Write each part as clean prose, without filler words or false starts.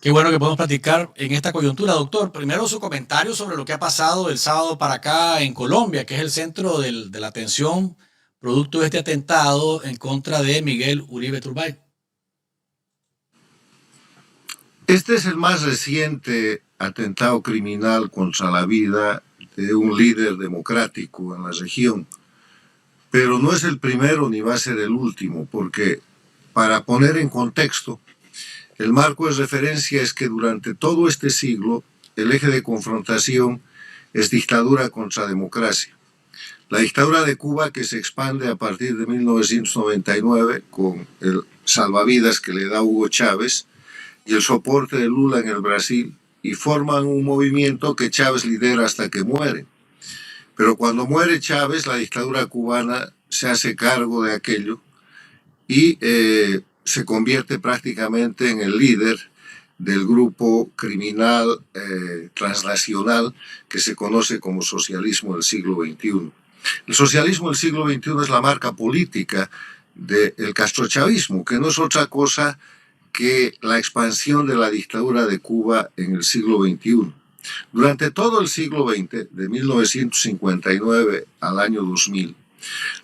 Qué bueno que podemos platicar en esta coyuntura, doctor. Primero su comentario sobre lo que ha pasado el sábado para acá en Colombia, que es el centro de la atención producto de este atentado en contra de Miguel Uribe Turbay. Este es el más reciente atentado criminal contra la vida de un líder democrático en la región, pero no es el primero ni va a ser el último, porque para poner en contexto, el marco de referencia es que durante todo este siglo el eje de confrontación es dictadura contra democracia. La dictadura de Cuba, que se expande a partir de 1999 con el salvavidas que le da Hugo Chávez y el soporte de Lula en el Brasil, y forman un movimiento que Chávez lidera hasta que muere. Pero cuando muere Chávez, la dictadura cubana se hace cargo de aquello y se convierte prácticamente en el líder del grupo criminal transnacional que se conoce como socialismo del siglo XXI. El socialismo del siglo XXI es la marca política del castrochavismo, que no es otra cosa que la expansión de la dictadura de Cuba en el siglo XXI. Durante todo el siglo XX, de 1959 al año 2000,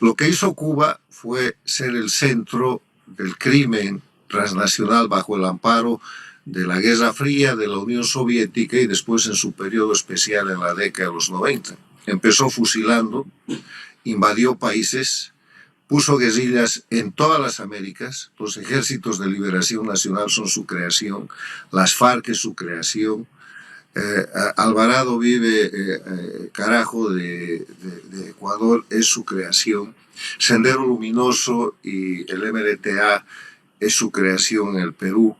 lo que hizo Cuba fue ser el centro del crimen transnacional bajo el amparo de la Guerra Fría, de la Unión Soviética y después en su periodo especial en la década de los 90. Empezó fusilando, invadió países, puso guerrillas en todas las Américas, los ejércitos de liberación nacional son su creación, las FARC es su creación, Alvarado Vive Carajo de Ecuador es su creación, Sendero Luminoso y el MLTA es su creación en el Perú,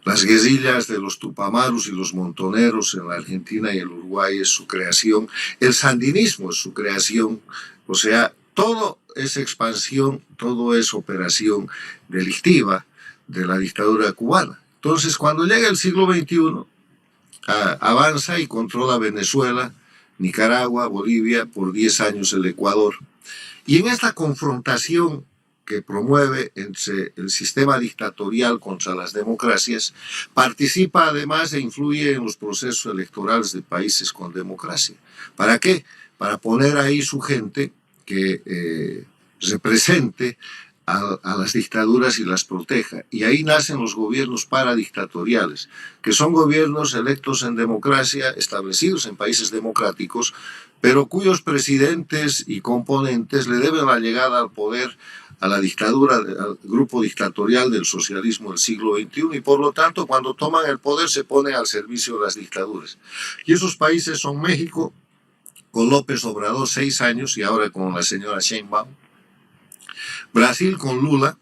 las guerrillas de los Tupamarus y los Montoneros en la Argentina y el Uruguay es su creación, el sandinismo es su creación, o sea, todo es expansión, todo es operación delictiva de la dictadura cubana. Entonces, cuando llega el siglo XXI, avanza y controla Venezuela, Nicaragua, Bolivia, por 10 años el Ecuador. Y en esta confrontación que promueve entre el sistema dictatorial contra las democracias, participa además e influye en los procesos electorales de países con democracia. ¿Para qué? Para poner ahí su gente que represente a las dictaduras y las proteja. Y ahí nacen los gobiernos paradictatoriales, que son gobiernos electos en democracia, establecidos en países democráticos, pero cuyos presidentes y componentes le deben la llegada al poder a la dictadura, al grupo dictatorial del socialismo del siglo XXI, y por lo tanto cuando toman el poder se ponen al servicio de las dictaduras. Y esos países son México, con López Obrador 6 años y ahora con la señora Sheinbaum, Brasil con Lula,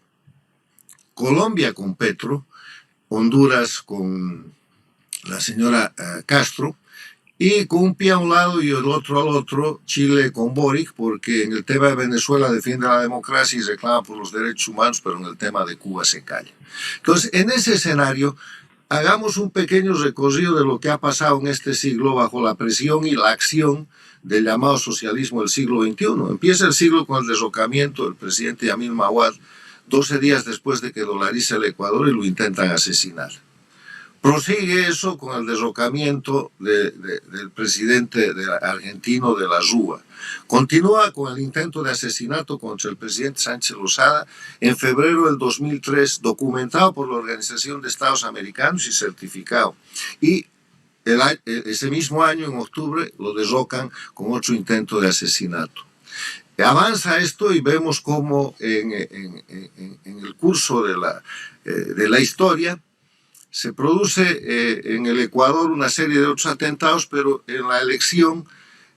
Colombia con Petro, Honduras con la señora Castro, y con un pie a un lado y el otro al otro, Chile con Boric, porque en el tema de Venezuela defiende la democracia y reclama por los derechos humanos, pero en el tema de Cuba se calla. Entonces, en ese escenario, hagamos un pequeño recorrido de lo que ha pasado en este siglo bajo la presión y la acción del llamado socialismo del siglo XXI. Empieza el siglo con el derrocamiento del presidente Yamil Mahuad, 12 días después de que dolariza el Ecuador y lo intentan asesinar. Prosigue eso con el derrocamiento del presidente argentino de la Rúa. Continúa con el intento de asesinato contra el presidente Sánchez Lozada en febrero del 2003, documentado por la Organización de Estados Americanos y certificado. Y ese mismo año, en octubre, lo derrocan con otro intento de asesinato. Avanza esto y vemos cómo en el curso de la historia se produce en el Ecuador una serie de otros atentados, pero en la elección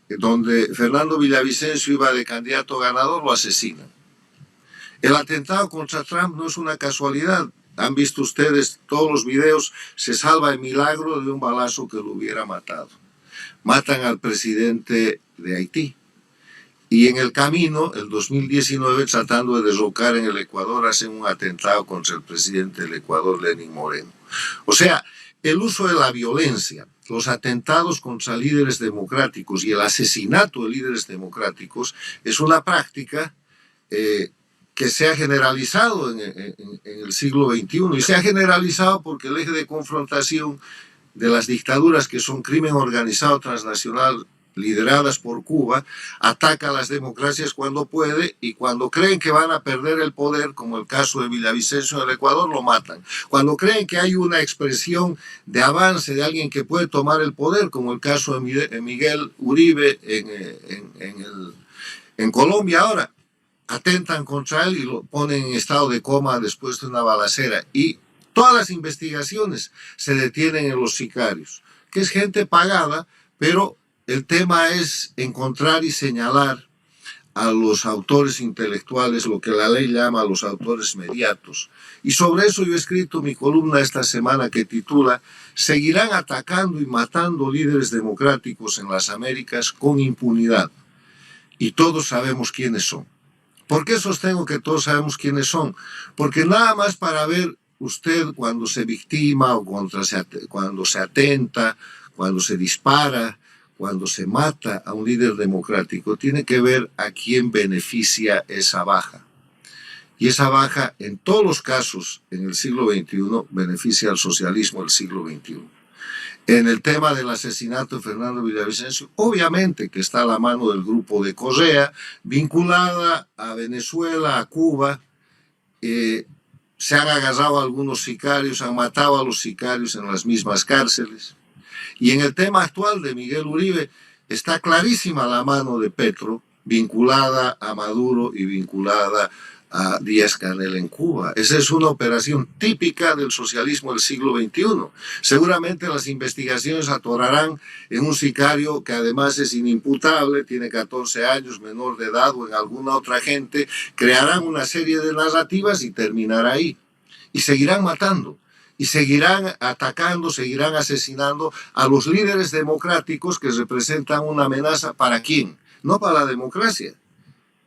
donde Fernando Villavicencio iba de candidato ganador, lo asesinan. El atentado contra Trump no es una casualidad. Han visto ustedes todos los videos, se salva de milagro de un balazo que lo hubiera matado. Matan al presidente de Haití. Y en el camino, el 2019, tratando de derrocar en el Ecuador, hacen un atentado contra el presidente del Ecuador, Lenín Moreno. O sea, el uso de la violencia, los atentados contra líderes democráticos y el asesinato de líderes democráticos es una práctica que se ha generalizado en el siglo XXI, y se ha generalizado porque el eje de confrontación de las dictaduras que son crimen organizado transnacional lideradas por Cuba, ataca a las democracias cuando puede, y cuando creen que van a perder el poder, como el caso de Villavicencio en el Ecuador, lo matan. Cuando creen que hay una expresión de avance de alguien que puede tomar el poder, como el caso de Miguel Uribe en Colombia ahora, atentan contra él y lo ponen en estado de coma después de una balacera. Y todas las investigaciones se detienen en los sicarios, que es gente pagada, pero el tema es encontrar y señalar a los autores intelectuales, lo que la ley llama a los autores mediatos. Y sobre eso yo he escrito mi columna esta semana que titula "Seguirán atacando y matando líderes democráticos en las Américas con impunidad. Y todos sabemos quiénes son". ¿Por qué sostengo que todos sabemos quiénes son? Porque nada más para ver usted cuando se victima o cuando se atenta, cuando se dispara, cuando se mata a un líder democrático, tiene que ver a quién beneficia esa baja. Y esa baja, en todos los casos, en el siglo XXI, beneficia al socialismo del siglo XXI. En el tema del asesinato de Fernando Villavicencio, obviamente que está a la mano del grupo de Correa, vinculada a Venezuela, a Cuba. Se han agarrado a algunos sicarios, han matado a los sicarios en las mismas cárceles. Y en el tema actual de Miguel Uribe está clarísima la mano de Petro, vinculada a Maduro y vinculada a Díaz-Canel en Cuba. Esa es una operación típica del socialismo del siglo XXI. Seguramente las investigaciones atorarán en un sicario que además es inimputable, tiene 14 años, menor de edad, o en alguna otra gente. Crearán una serie de narrativas y terminará ahí. Y seguirán matando. Y seguirán atacando, seguirán asesinando a los líderes democráticos que representan una amenaza. ¿Para quién? No para la democracia,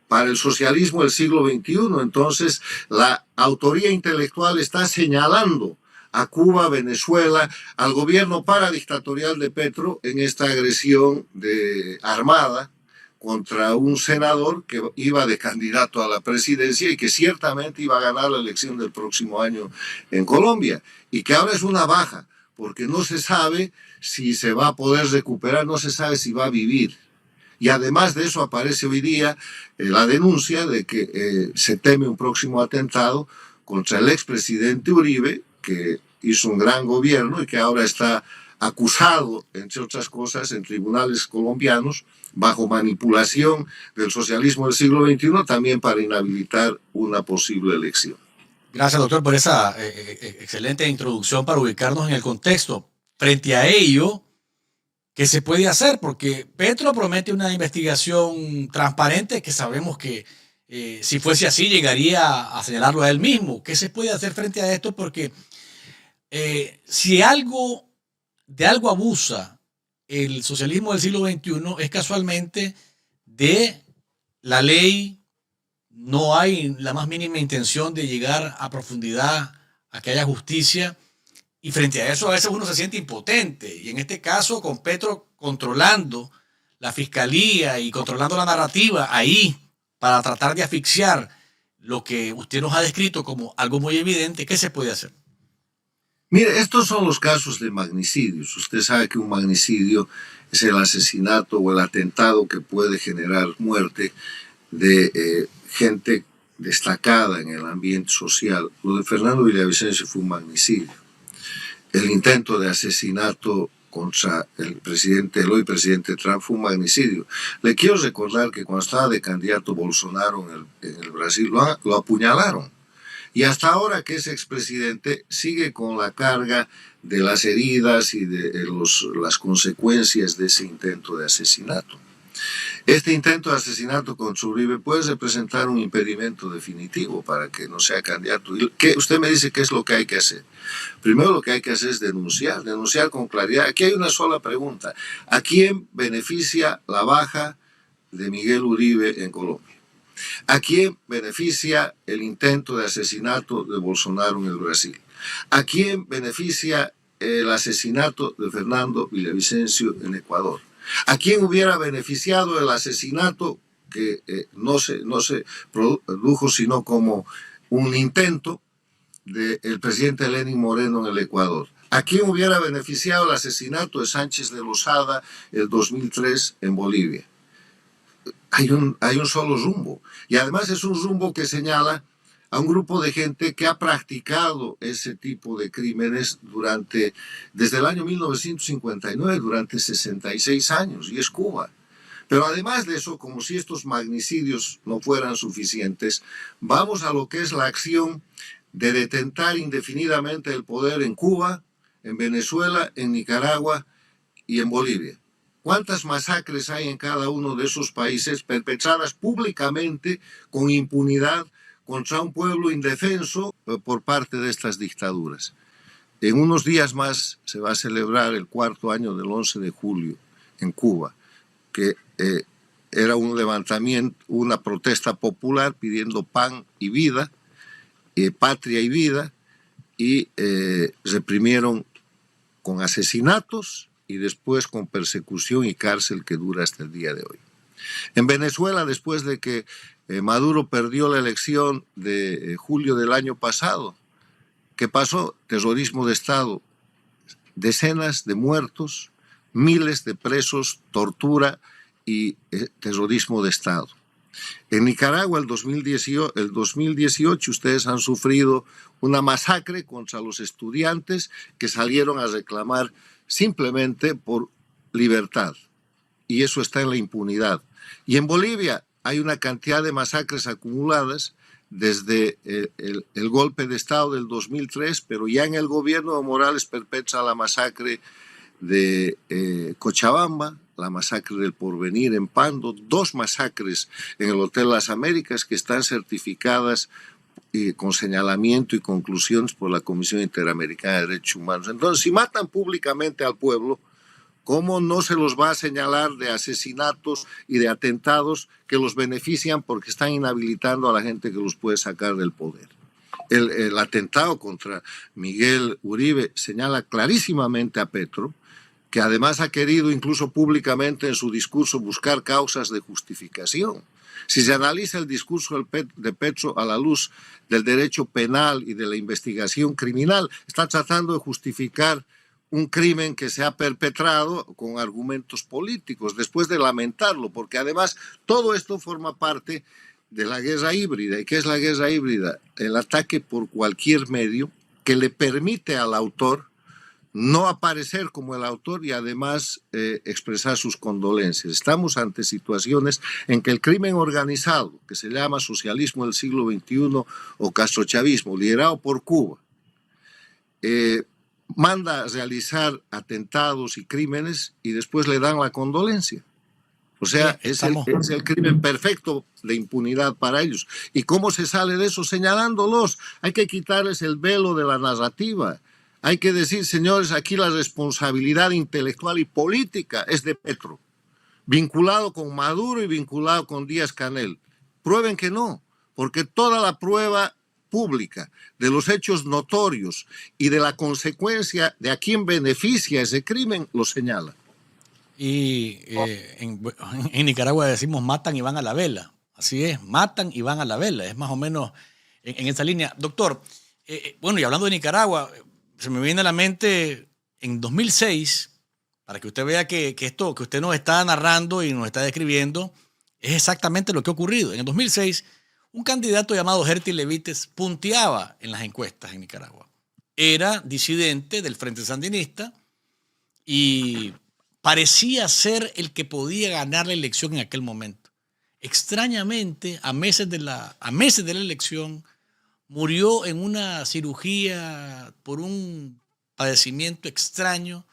para el socialismo del siglo XXI. Entonces, la autoría intelectual está señalando a Cuba, Venezuela, al gobierno paradictatorial de Petro en esta agresión armada contra un senador que iba de candidato a la presidencia y que ciertamente iba a ganar la elección del próximo año en Colombia, y que ahora es una baja, porque no se sabe si se va a poder recuperar, no se sabe si va a vivir. Y además de eso aparece hoy día la denuncia de que se teme un próximo atentado contra el expresidente Uribe, que hizo un gran gobierno y que ahora está acusado, entre otras cosas, en tribunales colombianos, bajo manipulación del socialismo del siglo XXI, también para inhabilitar una posible elección. Gracias, doctor, por esa excelente introducción para ubicarnos en el contexto. Frente a ello, ¿qué se puede hacer? Porque Petro promete una investigación transparente que sabemos que si fuese así llegaría a señalarlo a él mismo. ¿Qué se puede hacer frente a esto? Porque si de algo abusa el socialismo del siglo XXI es casualmente de la ley. No hay la más mínima intención de llegar a profundidad a que haya justicia, y frente a eso a veces uno se siente impotente, y en este caso con Petro controlando la fiscalía y controlando la narrativa ahí para tratar de asfixiar lo que usted nos ha descrito como algo muy evidente. ¿Qué se puede hacer? Mire, estos son los casos de magnicidios. Usted sabe que un magnicidio es el asesinato o el atentado que puede generar muerte de gente destacada en el ambiente social. Lo de Fernando Villavicencio fue un magnicidio. El intento de asesinato contra el hoy presidente Trump fue un magnicidio. Le quiero recordar que cuando estaba de candidato Bolsonaro en el Brasil, lo apuñalaron. Y hasta ahora que es expresidente sigue con la carga de las heridas y de las consecuencias de ese intento de asesinato. Este intento de asesinato contra Uribe puede representar un impedimento definitivo para que no sea candidato. Usted me dice qué es lo que hay que hacer. Primero lo que hay que hacer es denunciar con claridad. Aquí hay una sola pregunta. ¿A quién beneficia la baja de Miguel Uribe en Colombia? ¿A quién beneficia el intento de asesinato de Bolsonaro en el Brasil? ¿A quién beneficia el asesinato de Fernando Villavicencio en Ecuador? ¿A quién hubiera beneficiado el asesinato que no se produjo sino como un intento del presidente Lenín Moreno en el Ecuador. ¿A quién hubiera beneficiado el asesinato de Sánchez de Lozada el 2003 en Bolivia? Hay un solo rumbo. Y además es un rumbo que señala a un grupo de gente que ha practicado ese tipo de crímenes desde el año 1959, durante 66 años, y es Cuba. Pero además de eso, como si estos magnicidios no fueran suficientes, vamos a lo que es la acción de detentar indefinidamente el poder en Cuba, en Venezuela, en Nicaragua y en Bolivia. ¿Cuántas masacres hay en cada uno de esos países perpetradas públicamente con impunidad contra un pueblo indefenso por parte de estas dictaduras? En unos días más se va a celebrar el 4º año del 11 de julio en Cuba, que era un levantamiento, una protesta popular pidiendo pan y vida, patria y vida, y reprimieron con asesinatos y después con persecución y cárcel que dura hasta el día de hoy. En Venezuela, después de que Maduro perdió la elección de julio del año pasado, ¿qué pasó? Terrorismo de Estado, decenas de muertos, miles de presos, tortura y terrorismo de Estado. En Nicaragua, el 2018, ustedes han sufrido una masacre contra los estudiantes que salieron a reclamar simplemente por libertad. Y eso está en la impunidad. Y en Bolivia hay una cantidad de masacres acumuladas desde el golpe de Estado del 2003, pero ya en el gobierno de Morales perpetra la masacre de Cochabamba, la masacre del Porvenir en Pando, 2 masacres en el Hotel Las Américas que están certificadas con señalamiento y conclusiones por la Comisión Interamericana de Derechos Humanos. Entonces, si matan públicamente al pueblo, ¿cómo no se los va a señalar de asesinatos y de atentados que los benefician porque están inhabilitando a la gente que los puede sacar del poder? El atentado contra Miguel Uribe señala clarísimamente a Petro, que además ha querido incluso públicamente en su discurso buscar causas de justificación. Si se analiza el discurso de Petro a la luz del derecho penal y de la investigación criminal, está tratando de justificar un crimen que se ha perpetrado con argumentos políticos, después de lamentarlo, porque además todo esto forma parte de la guerra híbrida. ¿Y qué es la guerra híbrida? El ataque por cualquier medio que le permite al autor no aparecer como el autor y además expresar sus condolencias. Estamos ante situaciones en que el crimen organizado, que se llama socialismo del siglo XXI o castrochavismo, liderado por Cuba, manda a realizar atentados y crímenes y después le dan la condolencia. O sea, es el crimen perfecto de impunidad para ellos. ¿Y cómo se sale de eso? Señalándolos. Hay que quitarles el velo de la narrativa. Hay que decir, señores, aquí la responsabilidad intelectual y política es de Petro, vinculado con Maduro y vinculado con Díaz-Canel. Prueben que no, porque toda la prueba pública de los hechos notorios y de la consecuencia de a quién beneficia ese crimen lo señala. Y en Nicaragua decimos matan y van a la vela. Así es, matan y van a la vela. Es más o menos en esa línea. Doctor, bueno, y hablando de Nicaragua, se me viene a la mente en 2006, para que usted vea que esto que usted nos está narrando y nos está describiendo es exactamente lo que ha ocurrido. En el 2006, un candidato llamado Herty Levites punteaba en las encuestas en Nicaragua. Era disidente del Frente Sandinista y parecía ser el que podía ganar la elección en aquel momento. Extrañamente, a meses de la elección, murió en una cirugía por un padecimiento extraño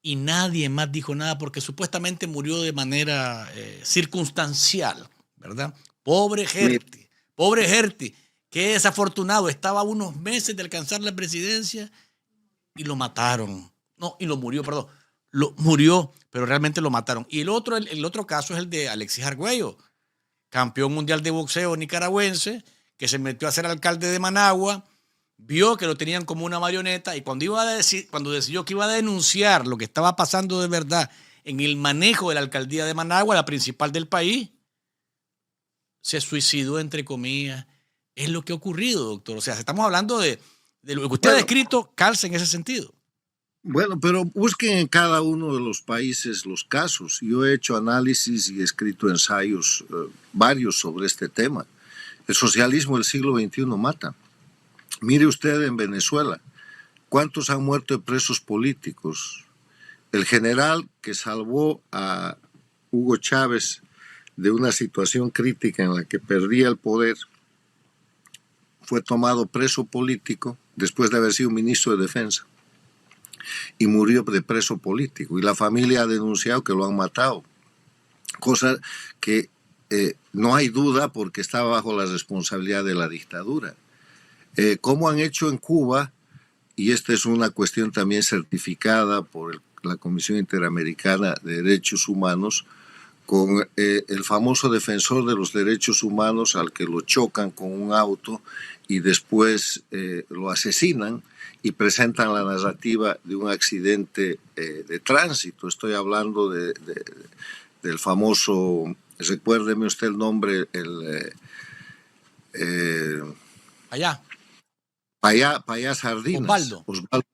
y nadie más dijo nada porque supuestamente murió de manera circunstancial, ¿verdad? Pobre Herty, qué desafortunado, estaba a unos meses de alcanzar la presidencia y lo mataron. No, y lo murió, perdón. Lo murió, pero realmente lo mataron. Y el otro caso es el de Alexis Argüello, campeón mundial de boxeo nicaragüense, que se metió a ser alcalde de Managua, vio que lo tenían como una marioneta y cuando decidió que iba a denunciar lo que estaba pasando de verdad en el manejo de la alcaldía de Managua, la principal del país, se suicidó, entre comillas. Es lo que ha ocurrido, doctor. O sea, estamos hablando de lo que usted ha descrito, calza en ese sentido. Bueno, pero busquen en cada uno de los países los casos. Yo he hecho análisis y he escrito ensayos varios sobre este tema. El socialismo del siglo XXI mata. Mire usted en Venezuela, ¿cuántos han muerto de presos políticos? El general que salvó a Hugo Chávez de una situación crítica en la que perdía el poder fue tomado preso político después de haber sido ministro de Defensa y murió de preso político. Y la familia ha denunciado que lo han matado, cosa que no hay duda porque está bajo la responsabilidad de la dictadura. ¿Cómo han hecho en Cuba? Y esta es una cuestión también certificada por la Comisión Interamericana de Derechos Humanos, con el famoso defensor de los derechos humanos al que lo chocan con un auto y después lo asesinan y presentan la narrativa de un accidente de tránsito. Estoy hablando del famoso, recuérdeme usted el nombre, Payá Sardinas. Osvaldo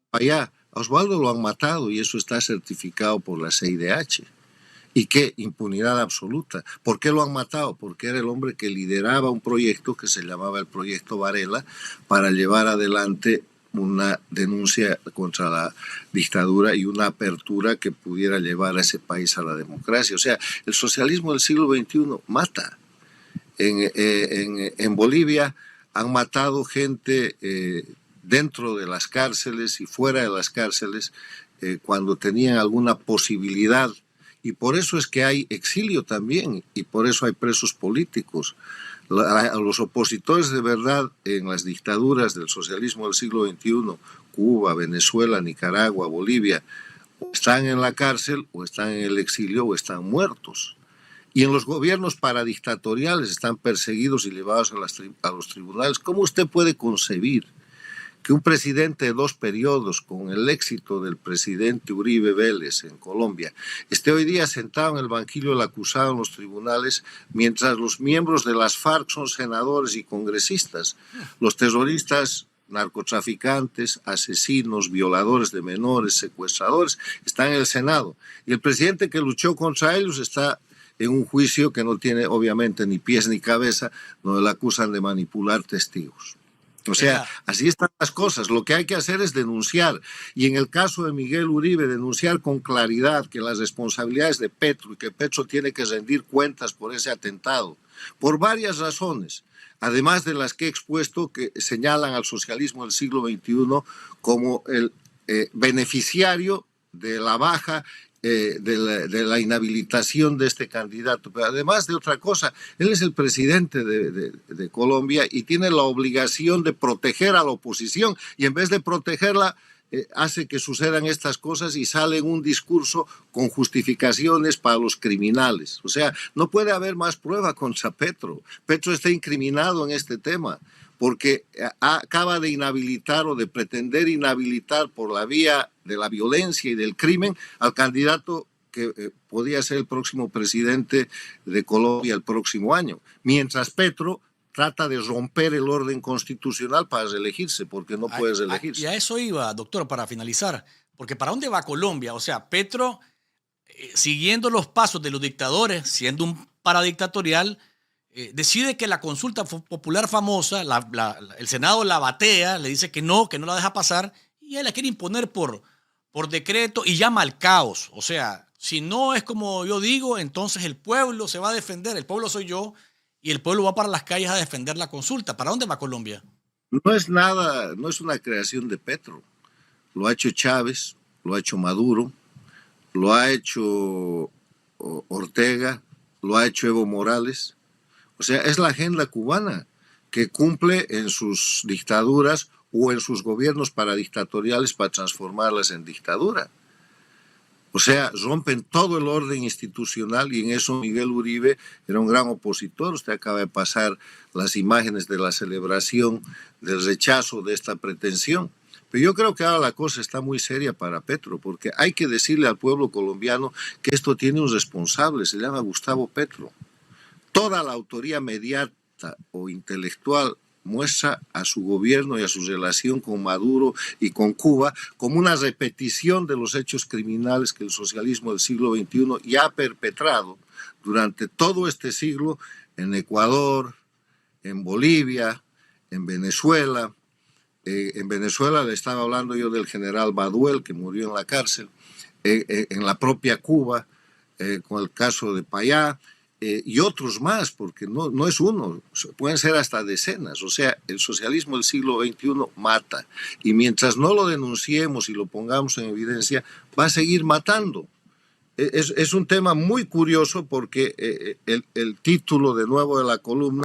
Payá. A Osvaldo lo han matado y eso está certificado por la CIDH. ¿Y qué? Impunidad absoluta. ¿Por qué lo han matado? Porque era el hombre que lideraba un proyecto que se llamaba el Proyecto Varela para llevar adelante una denuncia contra la dictadura y una apertura que pudiera llevar a ese país a la democracia. O sea, el socialismo del siglo XXI mata. En Bolivia han matado gente dentro de las cárceles y fuera de las cárceles cuando tenían alguna posibilidad. Y por eso es que hay exilio también, y por eso hay presos políticos. A los opositores de verdad en las dictaduras del socialismo del siglo XXI, Cuba, Venezuela, Nicaragua, Bolivia, o están en la cárcel, o están en el exilio, o están muertos. Y en los gobiernos paradictatoriales están perseguidos y llevados a los tribunales. ¿Cómo usted puede concebir que un presidente de 2 periodos, con el éxito del presidente Uribe Vélez en Colombia, esté hoy día sentado en el banquillo del acusado en los tribunales, mientras los miembros de las FARC son senadores y congresistas? Los terroristas, narcotraficantes, asesinos, violadores de menores, secuestradores, están en el Senado. Y el presidente que luchó contra ellos está en un juicio que no tiene obviamente ni pies ni cabeza, donde le acusan de manipular testigos. O sea, así están las cosas. Lo que hay que hacer es denunciar. Y en el caso de Miguel Uribe, denunciar con claridad que las responsabilidades de Petro y que Petro tiene que rendir cuentas por ese atentado, por varias razones, además de las que he expuesto, que señalan al socialismo del siglo XXI como el beneficiario de la baja de la inhabilitación de este candidato. Pero además de otra cosa, él es el presidente de Colombia y tiene la obligación de proteger a la oposición, y en vez de protegerla, hace que sucedan estas cosas y sale en un discurso con justificaciones para los criminales. O sea, no puede haber más prueba contra Petro. Petro está incriminado en este tema porque acaba de inhabilitar o de pretender inhabilitar por la vía de la violencia y del crimen al candidato que podía ser el próximo presidente de Colombia el próximo año, mientras Petro trata de romper el orden constitucional para reelegirse, porque no puede reelegirse. Y a eso iba, doctor, para finalizar, porque ¿para dónde va Colombia? O sea, Petro, siguiendo los pasos de los dictadores, siendo un paradictatorial, decide que la consulta popular famosa, el Senado la batea, le dice que no la deja pasar, y él la quiere imponer por decreto y llama al caos. O sea, si no es como yo digo, entonces el pueblo se va a defender, el pueblo soy yo, y el pueblo va para las calles a defender la consulta. ¿Para dónde va Colombia? No es nada, no es una creación de Petro. Lo ha hecho Chávez, lo ha hecho Maduro, lo ha hecho Ortega, lo ha hecho Evo Morales. O sea, es la agenda cubana que cumple en sus dictaduras o en sus gobiernos paradictatoriales para transformarlas en dictadura. O sea, rompen todo el orden institucional, y en eso Miguel Uribe era un gran opositor. Usted acaba de pasar las imágenes de la celebración del rechazo de esta pretensión. Pero yo creo que ahora la cosa está muy seria para Petro, porque hay que decirle al pueblo colombiano que esto tiene un responsable, se llama Gustavo Petro. toda la autoría mediata o intelectual muestra a su gobierno y a su relación con Maduro y con Cuba como una repetición de los hechos criminales que el socialismo del siglo XXI ya ha perpetrado durante todo este siglo en Ecuador, en Bolivia, en Venezuela. En Venezuela le estaba hablando yo del general Baduel, que murió en la cárcel, en la propia Cuba, con el caso de Payá, y otros más, porque no es uno, pueden ser hasta decenas. O sea, el socialismo del siglo XXI mata, y mientras no lo denunciemos y lo pongamos en evidencia, va a seguir matando. Es un tema muy curioso porque el título de nuevo de la columna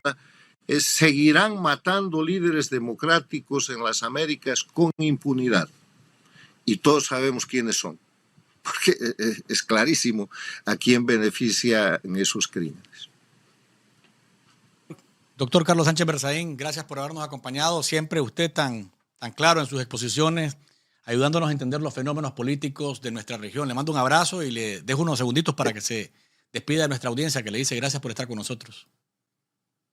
es «Seguirán matando líderes democráticos en las Américas con impunidad». Y todos sabemos quiénes son, porque es clarísimo a quién benefician esos crímenes. Doctor Carlos Sánchez Berzaín, gracias por habernos acompañado. Siempre usted tan claro en sus exposiciones, ayudándonos a entender los fenómenos políticos de nuestra región. Le mando un abrazo y le dejo unos segunditos para que se despida de nuestra audiencia, que le dice gracias por estar con nosotros.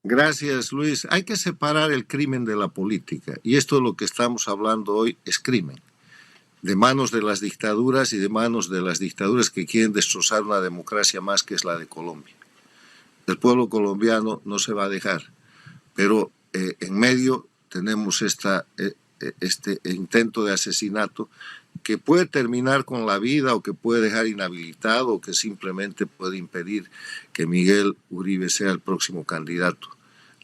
Gracias, Luis. Hay que separar el crimen de la política, y esto de lo que estamos hablando hoy es crimen, de manos de las dictaduras y de manos de las dictaduras que quieren destrozar una democracia más, que es la de Colombia. El pueblo colombiano no se va a dejar, pero en medio tenemos este intento de asesinato que puede terminar con la vida, o que puede dejar inhabilitado, o que simplemente puede impedir que Miguel Uribe sea el próximo candidato.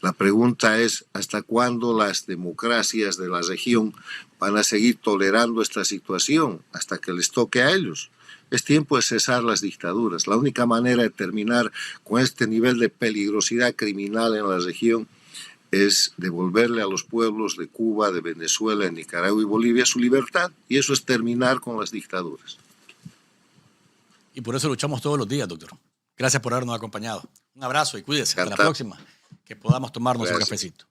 La pregunta es, ¿hasta cuándo las democracias de la región van a seguir tolerando esta situación? Hasta que les toque a ellos. Es tiempo de cesar las dictaduras. La única manera de terminar con este nivel de peligrosidad criminal en la región es devolverle a los pueblos de Cuba, de Venezuela, de Nicaragua y Bolivia su libertad, y eso es terminar con las dictaduras. Y por eso luchamos todos los días, doctor. Gracias por habernos acompañado. Un abrazo y cuídese. Hasta la próxima, que podamos tomar nuestro cafecito.